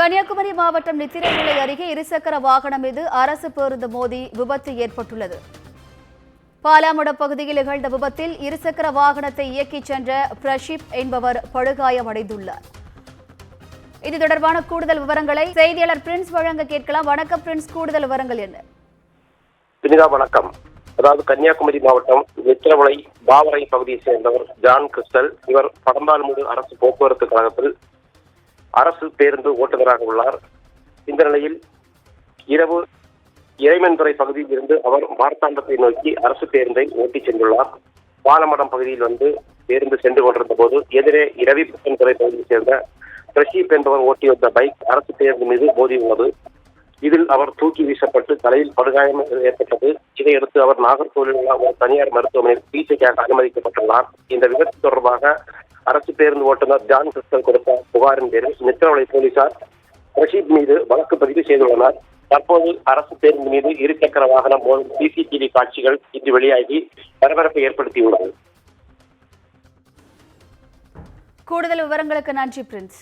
கன்னியாகுமரி மாவட்டம் நித்திரைவிளை அருகே இருசக்கர வாகனம் மீது அரசு பேருந்து மோதி விபத்து ஏற்பட்டுள்ளது. பாலாமடம் பகுதியில் நிகழ்ந்த விபத்தில் இருசக்கர வாகனத்தை இயக்கிச் சென்ற பிரஷிப் என்பவர் படுகாயமடைந்துள்ளார். இது தொடர்பான கூடுதல் விவரங்களை செய்தியாளர் பிரின்ஸ் வழங்க கேட்கலாம். வணக்கம் பிரின்ஸ், கூடுதல் விவரங்கள் என்ன? வணக்கம். அதாவது கன்னியாகுமரி மாவட்டம் நித்திரவிளை பாவரை பகுதியை சேர்ந்தவர் ஜான் கிறிஸ்டல். இவர் படம்பால்மூடு அரசு போக்குவரத்து கழகத்தில் அரசு பேருந்து ஓட்டுநராக உள்ளார். இந்த நிலையில் இரவு இறைமன்துறை பகுதியில் இருந்து அவர் மார்த்தாண்டத்தை நோக்கி அரசு பேருந்தை ஓட்டிச் சென்றுள்ளார். பாலமடம் பகுதியில் பேருந்து சென்று கொண்டிருந்த போது எதிரே இரவிபுத்தன்துறை பகுதியை சேர்ந்த பிரஷீப் என்பவர் ஓட்டி வந்த பைக் அரசு பேருந்து மீது மோதியுள்ளது. இதில் அவர் தூக்கி வீசப்பட்டு தலையில் படுகாயம் ஏற்பட்டது. இதையடுத்து அவர் நாகர்கோவிலில் உள்ள ஒரு தனியார் மருத்துவமனையில் சிகிச்சைக்காக அனுமதிக்கப்பட்டுள்ளார். இந்த விபத்து தொடர்பாக அரசு பேருந்து ஓட்டுநர் ஜான் கிறிஸ்டல் கொடுத்த புகாரின் பேரில் நித்திரவிளை போலீசார் பிரஷீப் மீது வழக்கு பதிவு செய்துள்ளனர். தற்போது அரசு பேருந்து மீது இருசக்கர வாகனம் மோதும் சிசிடிவி காட்சிகள் இன்று வெளியாகி பரபரப்பை ஏற்படுத்தியுள்ளது. கூடுதல் விவரங்களுக்கு நன்றி பிரின்ஸ்.